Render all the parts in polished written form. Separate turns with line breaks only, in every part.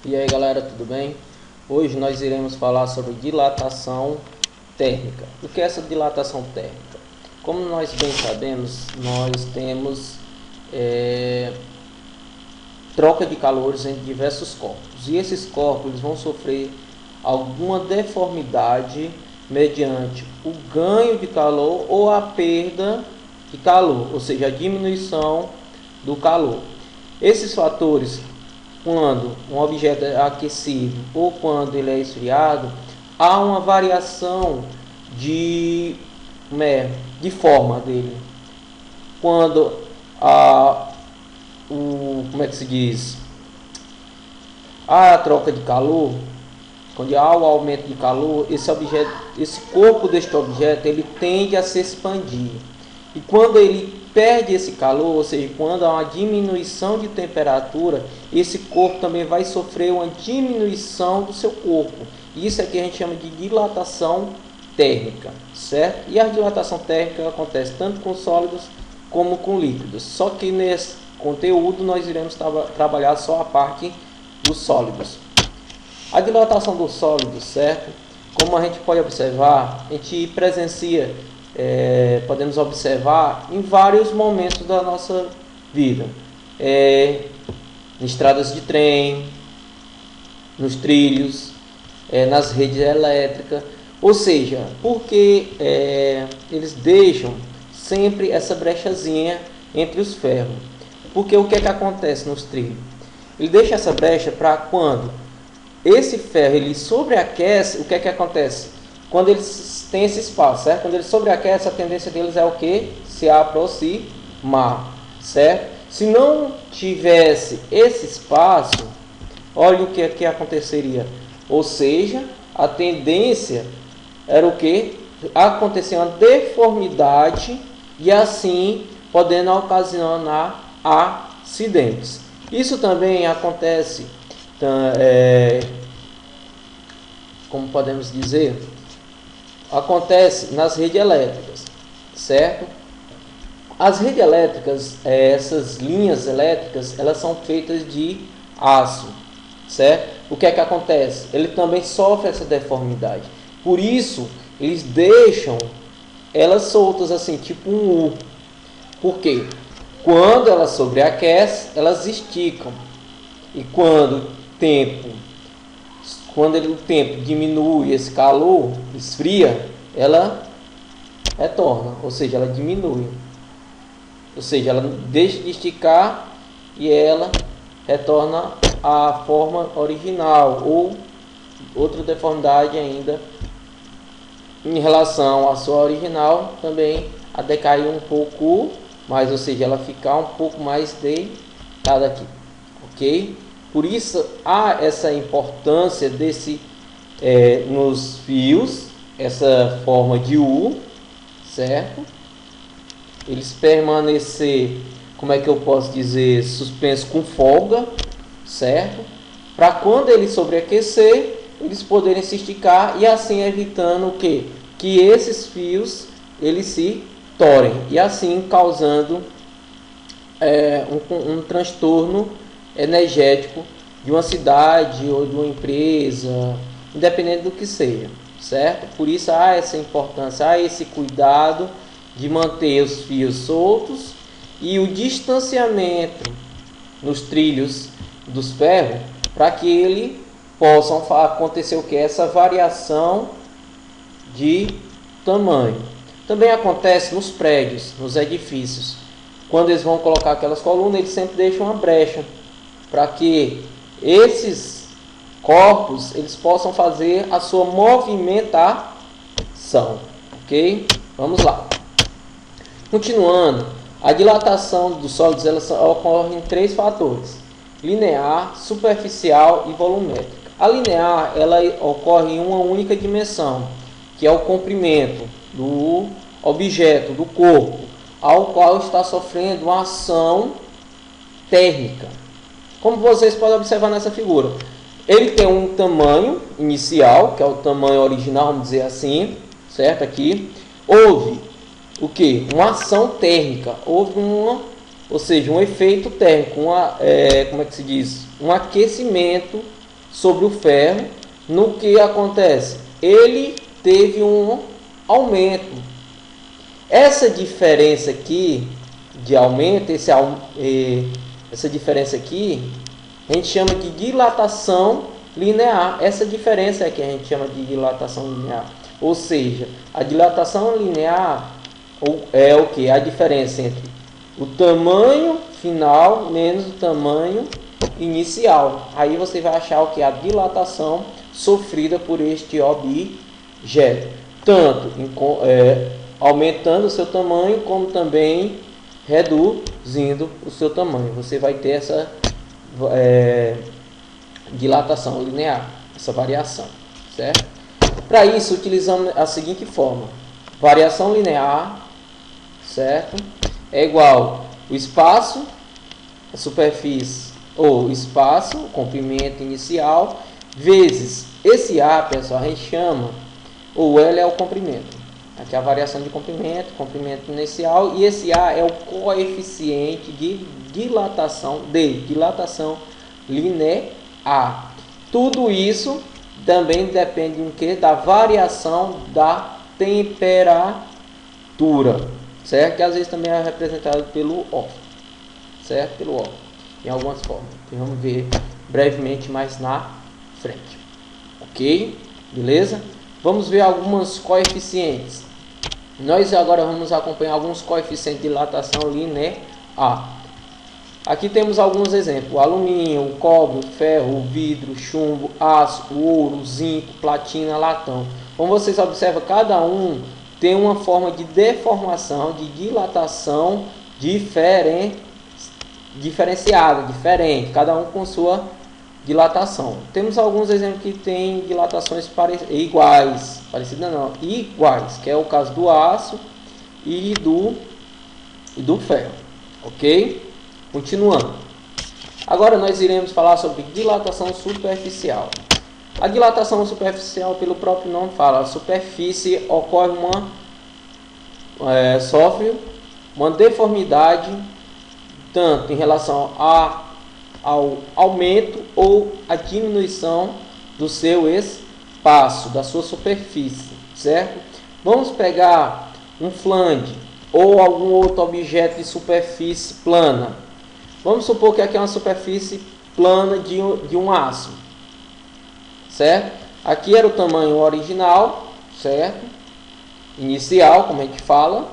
E aí galera, tudo bem? Hoje nós iremos falar sobre dilatação térmica. O que é essa dilatação térmica? Como nós bem sabemos, nós temos troca de calores entre diversos corpos. E esses corpos eles vão sofrer alguma deformidade mediante o ganho de calor ou a perda de calor, ou seja, a diminuição do calor. Esses fatores, quando um objeto é aquecido ou quando ele é esfriado, há uma variação de forma dele. Quando a troca de calor, quando há o aumento de calor, esse corpo deste objeto ele tende a se expandir. E quando ele perde esse calor, ou seja, quando há uma diminuição de temperatura, esse corpo também vai sofrer uma diminuição do seu corpo. Isso é que a gente chama de dilatação térmica, certo? E a dilatação térmica acontece tanto com sólidos como com líquidos. Só que nesse conteúdo nós iremos trabalhar só a parte dos sólidos. A dilatação dos sólidos, certo? Como a gente pode observar, a gente presencia, podemos observar em vários momentos da nossa vida. Em estradas de trem, nos trilhos, nas redes elétricas. Ou seja, porque eles deixam sempre essa brechazinha entre os ferros. Porque o que é que acontece nos trilhos? Ele deixa essa brecha para quando esse ferro ele sobreaquece, o que é que acontece? Quando eles têm esse espaço, certo? Quando ele sobreaquece, a tendência deles é o que? Se aproximar, certo? Se não tivesse esse espaço, olha o que é que aconteceria. Ou seja, a tendência era o que? Acontecer uma deformidade e assim podendo ocasionar acidentes. Isso também acontece, como podemos dizer, acontece nas redes elétricas, certo? As redes elétricas, essas linhas elétricas, elas são feitas de aço, certo? O que é que acontece? Ele também sofre essa deformidade. Por isso, eles deixam elas soltas assim, tipo um U. Por quê? Quando elas sobreaquecem, elas esticam. E quando o tempo diminui, esse calor esfria, ela retorna, ou seja, ela diminui. Ou seja, ela deixa de esticar e ela retorna à forma original ou outra deformidade ainda em relação à sua original, também a decair um pouco mais, ou seja, ela ficar um pouco mais deitada aqui, ok? Por isso há essa importância desse nos fios, essa forma de U, certo? Eles permanecer, como é que eu posso dizer, suspenso com folga, certo? Para quando ele sobreaquecer, eles poderem se esticar e assim evitando o quê? Que esses fios eles se torem e assim causando um transtorno energético de uma cidade ou de uma empresa, independente do que seja, certo? Por isso há essa importância, há esse cuidado de manter os fios soltos e o distanciamento nos trilhos dos ferros para que ele possam acontecer o que? Essa variação de tamanho. Também acontece nos prédios, nos edifícios. Quando eles vão colocar aquelas colunas, eles sempre deixam uma brecha para que esses corpos eles possam fazer a sua movimentação, ok? Vamos lá. Continuando, a dilatação dos sólidos ela ocorre em 3 fatores: linear, superficial e volumétrica. A linear ela ocorre em uma única dimensão, que é o comprimento do objeto, do corpo, ao qual está sofrendo uma ação térmica. Como vocês podem observar nessa figura, ele tem um tamanho inicial, que é o tamanho original, vamos dizer assim, certo? Aqui houve o que? Uma ação térmica, houve ou seja, um efeito térmico, um aquecimento sobre o ferro, no que acontece? Ele teve um aumento. Essa diferença aqui de aumento, essa diferença aqui, a gente chama de dilatação linear. Essa diferença é que a gente chama de dilatação linear. Ou seja, a dilatação linear é o que? A diferença entre o tamanho final menos o tamanho inicial. Aí você vai achar o que? A dilatação sofrida por este objeto. Tanto aumentando o seu tamanho, como também reduzindo o seu tamanho. Você vai ter essa dilatação linear, essa variação, certo? Para isso, utilizamos a seguinte forma: variação linear, certo? É igual o espaço, a superfície, ou espaço, o comprimento inicial, vezes esse A, pessoal, a gente chama, o L é o comprimento. Aqui é a variação de comprimento, comprimento inicial, e esse A é o coeficiente de dilatação linear. Tudo isso também depende do que? Da variação da temperatura, certo? Que às vezes também é representado pelo O, certo? Pelo O, em algumas formas, que vamos ver brevemente mais na frente, ok? Beleza? Vamos ver alguns coeficientes. Nós agora vamos acompanhar alguns coeficientes de dilatação linear. Aqui temos alguns exemplos: o alumínio, o cobre, o ferro, o vidro, chumbo, aço, o ouro, o zinco, platina, latão. Como vocês observam, cada um tem uma forma de deformação, de dilatação diferenciada, diferente, cada um com sua dilatação. Temos alguns exemplos que têm dilatações iguais, parecidas não, iguais, que é o caso do aço e do ferro, ok? Continuando. Agora nós iremos falar sobre dilatação superficial. A dilatação superficial, pelo próprio nome fala, a superfície sofre uma deformidade tanto em relação ao aumento ou a diminuição do seu espaço, da sua superfície, certo? Vamos pegar um flange ou algum outro objeto de superfície plana. Vamos supor que aqui é uma superfície plana de um aço, certo? Aqui era o tamanho original, certo? Inicial, como a gente fala.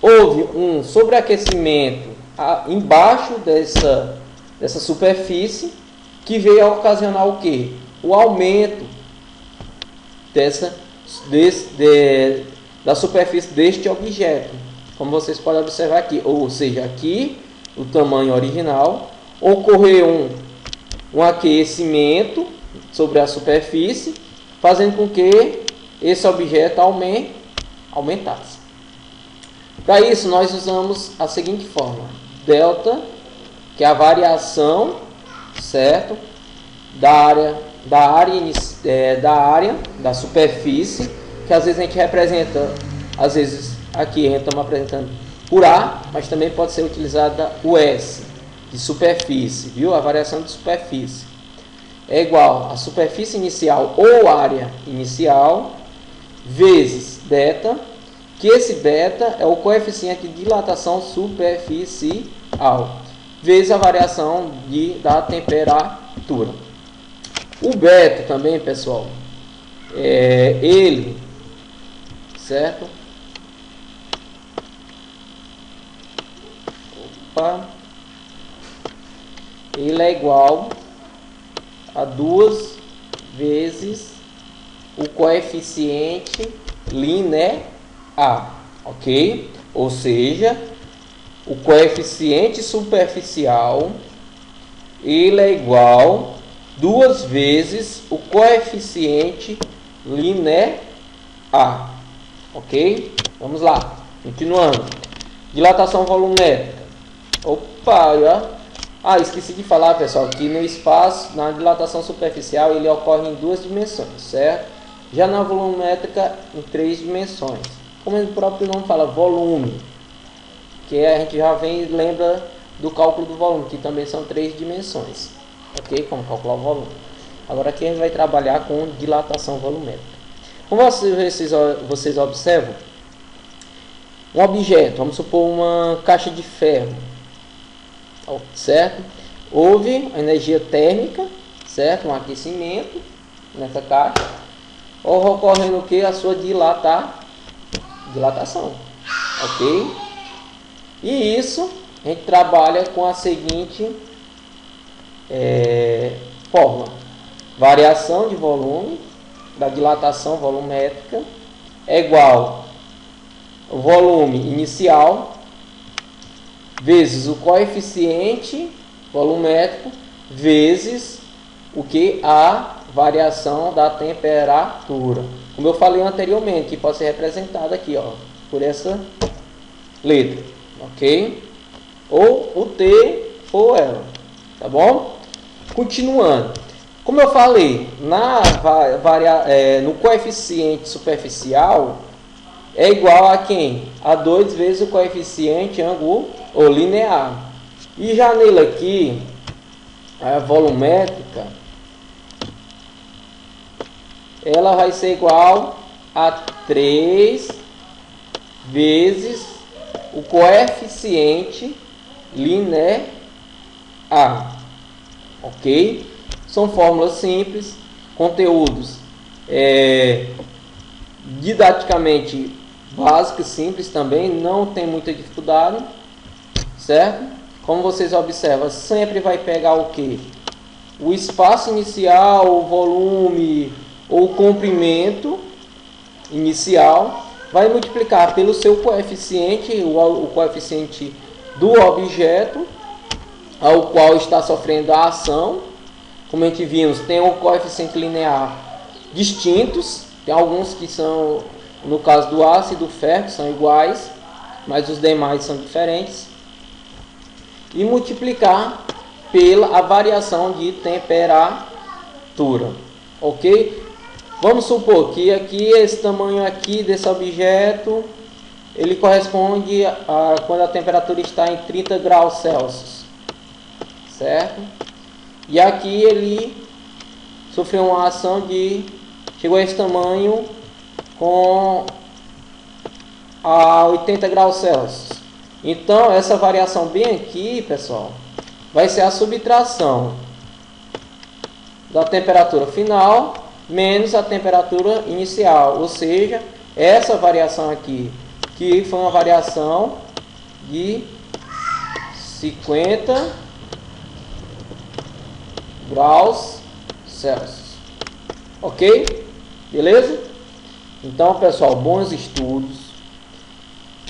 Houve um sobreaquecimento embaixo dessa superfície, que veio a ocasionar o quê? O aumento da superfície deste objeto, como vocês podem observar aqui. Ou seja, aqui o tamanho original, ocorreu um aquecimento sobre a superfície, fazendo com que esse objeto aumentasse. Para isso nós usamos a seguinte forma: delta, que é a variação, certo, da superfície, que às vezes a gente representa, às vezes aqui a gente está apresentando por A, mas também pode ser utilizada o S, de superfície, viu? A variação de superfície é igual a superfície inicial ou área inicial, vezes beta, que esse beta é o coeficiente de dilatação superficial, vezes a variação da temperatura. O beta também, pessoal, ele, certo? Ele é igual a 2 vezes o coeficiente linear, ok? Ou seja, o coeficiente superficial ele é igual 2 vezes o coeficiente linear, ok? Vamos lá, continuando. Dilatação volumétrica. Esqueci de falar, pessoal, que no espaço, na dilatação superficial, ele ocorre em 2 dimensões, certo? Já na volumétrica, em 3 dimensões. Como o próprio nome fala, volume, que a gente já lembra do cálculo do volume, que também são 3 dimensões, ok? Como calcular o volume. Agora aqui a gente vai trabalhar com dilatação volumétrica. Como vocês observam, um objeto, vamos supor uma caixa de ferro, certo? Houve energia térmica, certo? Um aquecimento nessa caixa, ocorrendo o que? A sua dilatação, ok? E isso a gente trabalha com a seguinte fórmula: variação de volume da dilatação volumétrica é igual ao volume inicial vezes o coeficiente volumétrico vezes o que? A variação da temperatura. Como eu falei anteriormente, que pode ser representada aqui, ó, por essa letra, ok? Ou o T ou ela, tá bom? Continuando, como eu falei, no coeficiente superficial é igual a quem? A 2 vezes o coeficiente linear. E já nele aqui, a volumétrica, ela vai ser igual a 3 vezes o coeficiente linear, ok? São fórmulas simples, conteúdos didaticamente básicos, simples também, não tem muita dificuldade, certo? Como vocês observam, sempre vai pegar o que? O espaço inicial, o volume ou o comprimento inicial, vai multiplicar pelo seu coeficiente, o coeficiente do objeto ao qual está sofrendo a ação. Como a gente vimos, tem um coeficiente linear distintos, tem alguns que são, no caso do aço e do ferro, que são iguais, mas os demais são diferentes, e multiplicar pela variação de temperatura, ok? Vamos supor que aqui esse tamanho aqui desse objeto, ele corresponde a quando a temperatura está em 30 graus Celsius, certo? E aqui ele sofreu uma ação chegou a esse tamanho a 80 graus Celsius. Então essa variação bem aqui, pessoal, vai ser a subtração da temperatura final menos a temperatura inicial, ou seja, essa variação aqui, que foi uma variação de 50 graus Celsius, ok? Beleza? Então, pessoal, bons estudos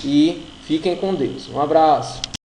e fiquem com Deus. Um abraço.